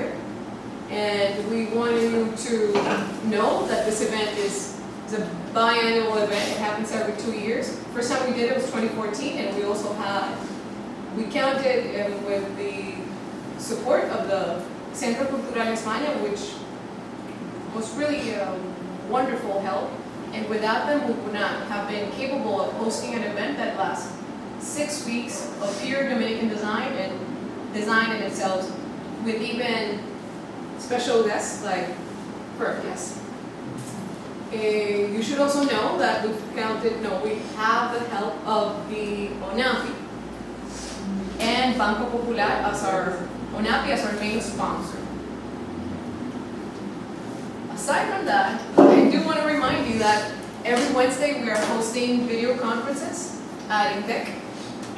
year. And we wanted you to know that this event is a biannual event. It happens every 2 years. First time we did it was 2014, and we also had, we counted with the support of the Centro in España, which was really wonderful help. And without them, we would not have been capable of hosting an event that lasts 6 weeks of pure Dominican design and design in itself, with even special guests like Furf, yes. You should also know that we have the help of the ONAPI and Banco Popular as our main sponsor. Aside from that, I do want to remind you that every Wednesday we are hosting video conferences at INTEC.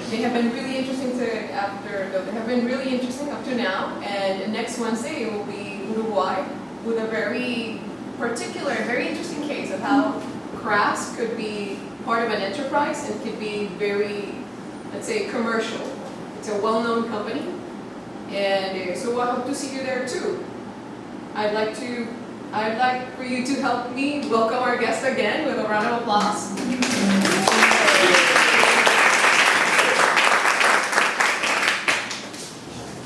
They have been really interesting up to now, and next Wednesday it will be Uruguay with a very particular, very interesting case of how crafts could be part of an enterprise and could be very, let's say, commercial. It's a well-known company, and so I hope to see you there too. I'd like for you to help me welcome our guest again with a round of applause.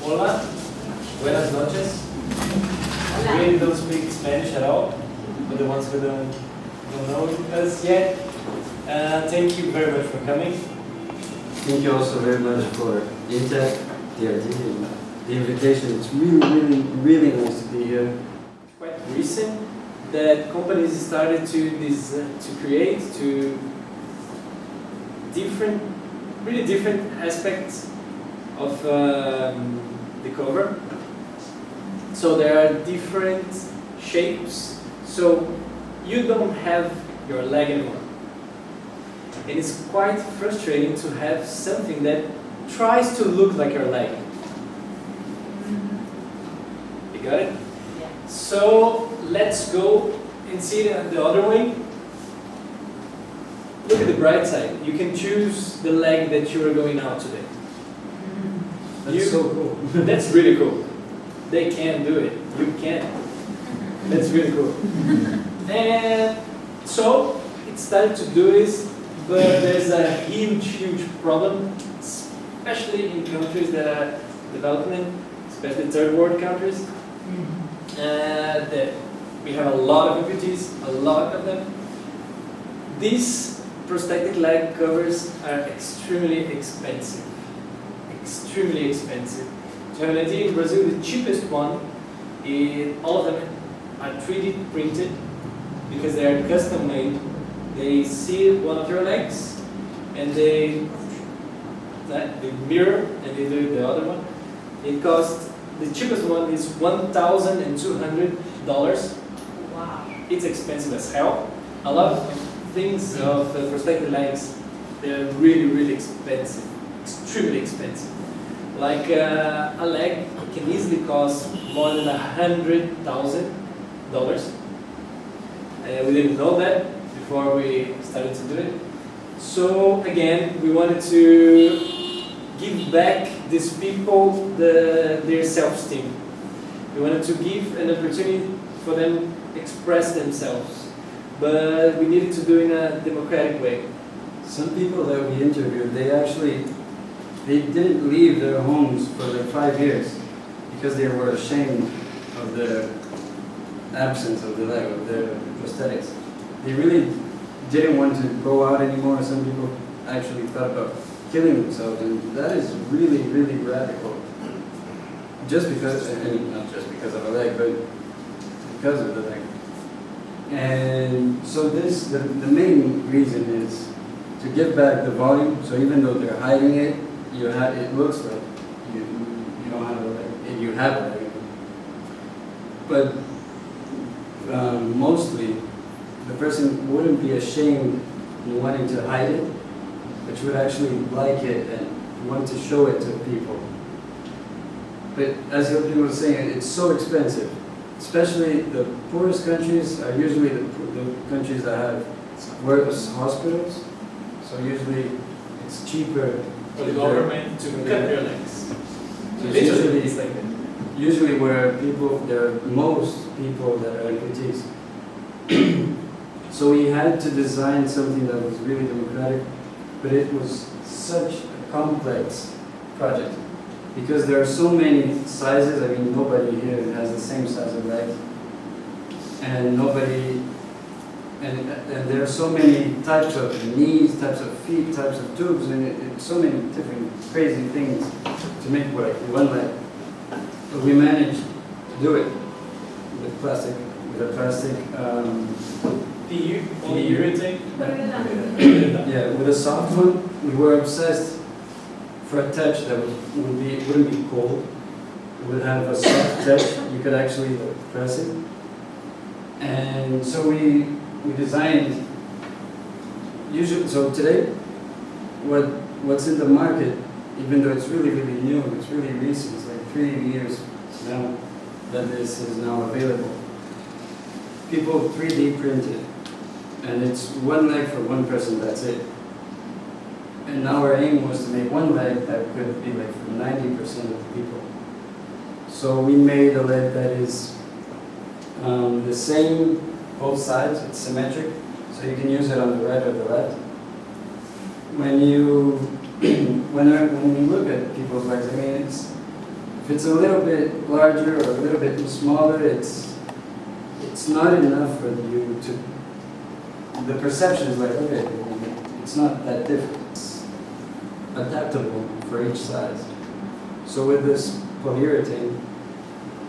Hola, buenas noches. We don't speak Spanish at all, but the ones who don't know us yet. Thank you very much for coming. Thank you also very much for INTEC, dRD, and the invitation. It's really, really nice to be here. Quite recent that companies started to create really different aspects of the cover. So there are different shapes, so you don't have your leg anymore. And it's quite frustrating to have something that tries to look like your leg. You got it? Yeah. So let's go and see it the other way. Look at the bright side. You can choose the leg that you are going out today. That's so cool. That's really cool. They can't do it. You can. That's really cool. And so it started to do this, but there's a huge problem, especially in countries that are developing, especially third world countries. That we have a lot of amputees, a lot of them. These prosthetic leg covers are extremely expensive. Extremely expensive. To have an idea, in Brazil, the cheapest one, all of them are 3D printed because they are custom made. They see one of your legs and they mirror and they do the other one. It costs, the cheapest one is $1,200. Wow. It's expensive as hell. A lot of things of the prosthetic legs, they're really expensive, extremely expensive. Like a leg can easily cost more than $100,000. We didn't know that before we started to do it. So again, we wanted to give back these people their self-esteem. We wanted to give an opportunity for them to express themselves, but we needed to do it in a democratic way. Some people that we interviewed, they didn't leave their homes for like 5 years because they were ashamed of the absence of the leg, of their prosthetics. They really didn't want to go out anymore. Some people actually thought about killing themselves, and that is really radical. Just because, and not just because of a leg, but because of the leg. And so the main reason is to give back the volume. So even though they're hiding it, it looks like you don't have a leg, and you have a leg. But mostly, the person wouldn't be ashamed in wanting to hide it, but would actually like it and want to show it to people. But as Rodrigo was saying, it's so expensive. Especially the poorest countries are usually the countries that have worse hospitals. So usually it's cheaper For the government to cut your legs. So Literally, it's like that. usually where there are most people that are amputees. So we had to design something that was really democratic, but it was such a complex project because there are so many sizes. I mean, nobody here has the same size of legs, and and there are so many types of knees, types of feet, types of tubes, and so many different crazy things to make one leg. But we managed to do it with a plastic. PU, polyurethane. Yeah, with a soft one. We were obsessed for a touch that wouldn't be cold. It would have a soft touch. You could actually press it. And so we designed. Usually, so today, what's in the market, even though it's really new, it's really recent. It's like 3 years now that this is now available. People 3D print it. And it's one leg for one person, that's it. And our aim was to make one leg that could be like for 90% of the people. So we made a leg that is the same both sides, it's symmetric, so you can use it on the right or the left. When you look at people's legs, I mean, if it's a little bit larger or a little bit smaller, it's not enough for you to. The perception is like, okay, it's not that different. It's adaptable for each size. So with this polyurethane,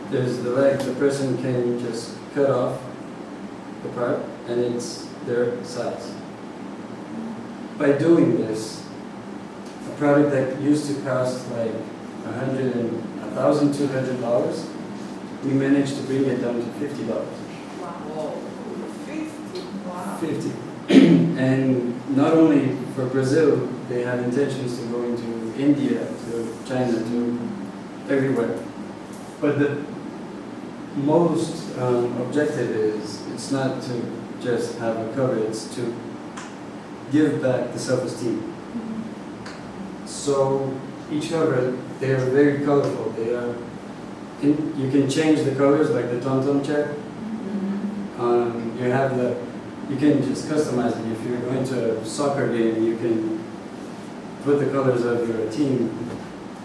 there's the leg, the person can just cut off the part and it's their size. By doing this, a product that used to cost like $1,200, we managed to bring it down to $50. Wow. 50. Wow. 50. And not only for Brazil, they have intentions to go into India, to China, to everywhere. But the most objective is, it's not to just have a cover, it's to give back the self-esteem. So each cover, they are very colorful. They are, you can change the colors like the tom-tom chair. You can just customize it. If you're going to a soccer game, you can put the colors of your team.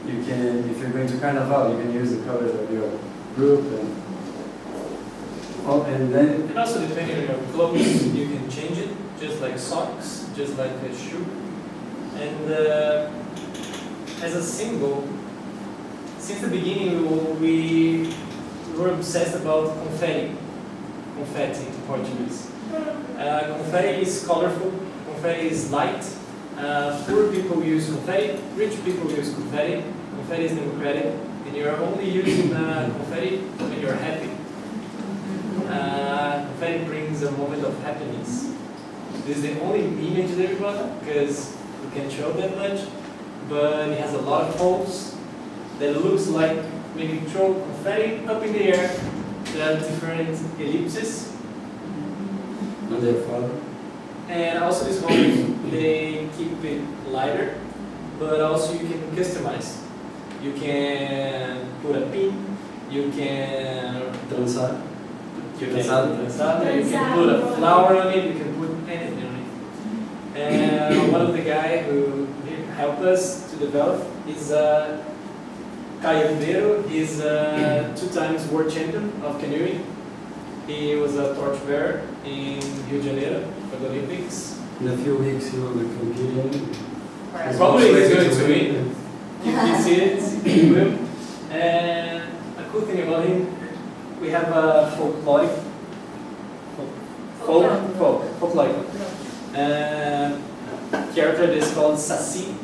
You can, if you're going to Carnival, you can use the colors of your group. And then... And also depending on your clothes, you can change it, just like socks, just like a shoe. And as a symbol, since the beginning we were obsessed about confetti in Portuguese. Confetti is colorful, confetti is light. Poor people use confetti, rich people use confetti. Confetti is democratic, and you're only using confetti when you're happy. Confetti brings a moment of happiness. This is the only image that we got, because we can't show that much, but it has a lot of holes that looks like when you throw confetti up in the air, there are different ellipses. And their father. And also these holes, they keep it lighter, but also you can customize. You can put a pin, you can Trançar. you can put a flower on it, you can put anything on it. And one of the guys who helped us to develop is Caio Ribeiro. He's 2 times world champion of canoeing. He was a torchbearer in Rio de Janeiro for the Olympics. In a few weeks he will be competing. Probably he's going to win. You can see it, he will. And a cool thing about him, we have a folkloric character that is called Saci.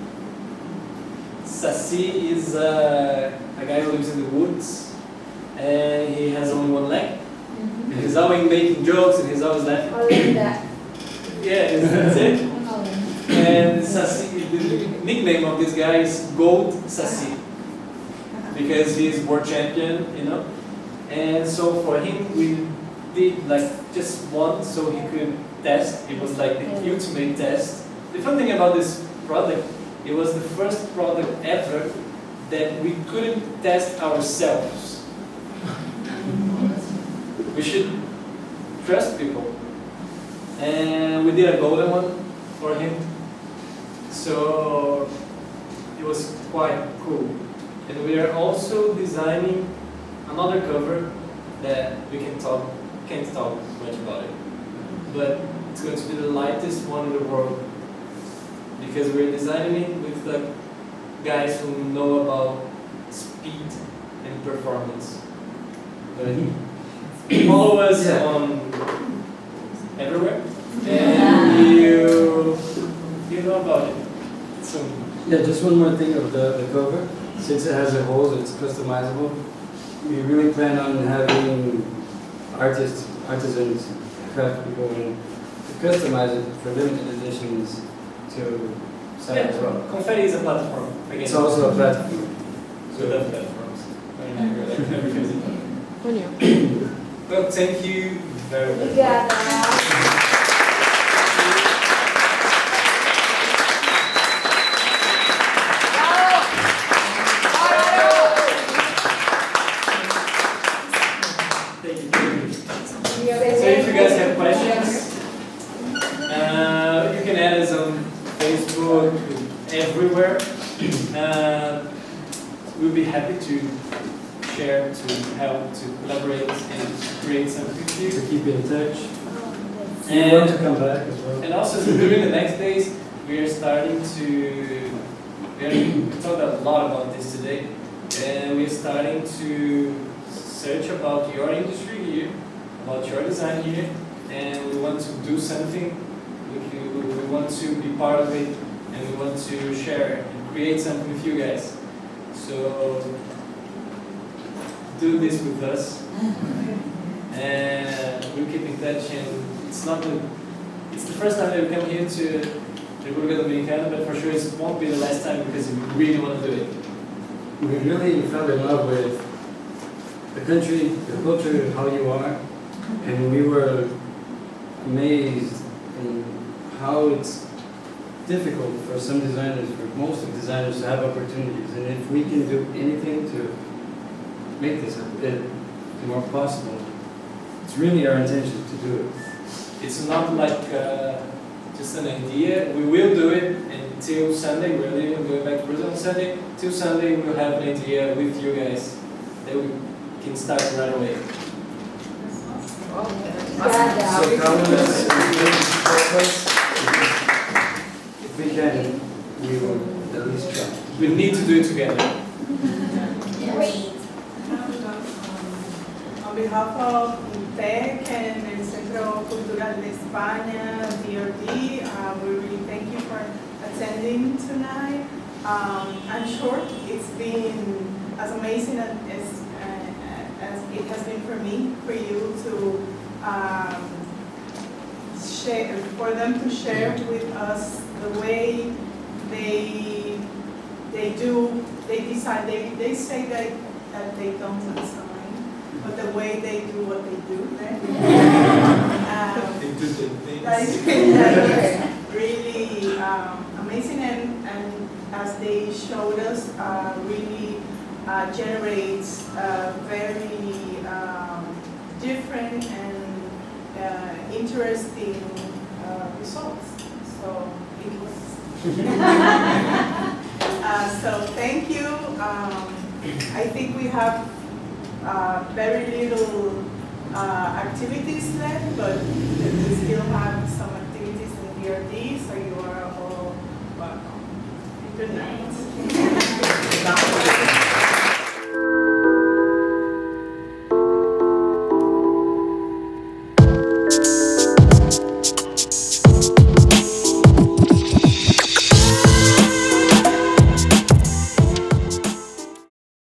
Saci is a guy who lives in the woods, and he has only one leg. And he's always making jokes, and he's always laughing. I like that. Yeah, that's it. And Saci, the nickname of this guy is Gold Saci, because he's world champion, you know. And so for him, we did like just one, so he could test. It was like the ultimate test. The fun thing about this product, it was the first product ever that we couldn't test ourselves. we should trust people. And we did a golden one for him. So it was quite cool. And we are also designing another cover that we can't talk much about it. But it's going to be the lightest one in the world because we're designing it with the guys who know about speed and performance. But follow us on everywhere, and you know about it soon. Yeah, just one more thing of the cover. Since it has a hole, it's customizable. We really plan on having artisans, craft people, and to customize it for limited editions to sell as well. Confetti is a platform. Again. It's also a platform. So we love platforms. Very Well, thank you very much. So if you guys have questions, you can add us on Facebook, everywhere. We'll be happy to share, to help, to collaborate, and create something for you. To keep in touch. And we want to come back as well. And also during the next days, we are starting to, we talked a lot about this today, and we're starting to search about your industry here, about your design here, and we want to do something, we want to be part of it, and we want to share and create something with you guys. So do this with us, and we'll keep in touch. And it's the first time that we come here to República Dominicana, but for sure it won't be the last time because we really want to do it. We really fell in love with the country, the culture, how you are, and we were amazed in how it's difficult for some designers, for most of designers, to have opportunities. And if we can do anything to make this a bit more possible, it's really our intention to do it. It's not like just an idea. We will do it until Sunday. We're leaving, going back to Brazil on Sunday. Till Sunday, we'll have an idea with you guys that we can start right away. So come with us, and please support us. If we can, we will at least try. We need to do it together. On behalf of Tech and el Centro Cultural de España, dRD, we really thank you for attending tonight. I'm sure it's been as amazing as it has been for me, for you to share, for them to share with us the way they decide. They say that they don't design, but the way they do what they do, right? That is really amazing, and as they showed us, really generates very different and interesting results. So it was. So thank you. I think we have very little activities left, but we still have some activities in dRD, so you are all welcome. Good night.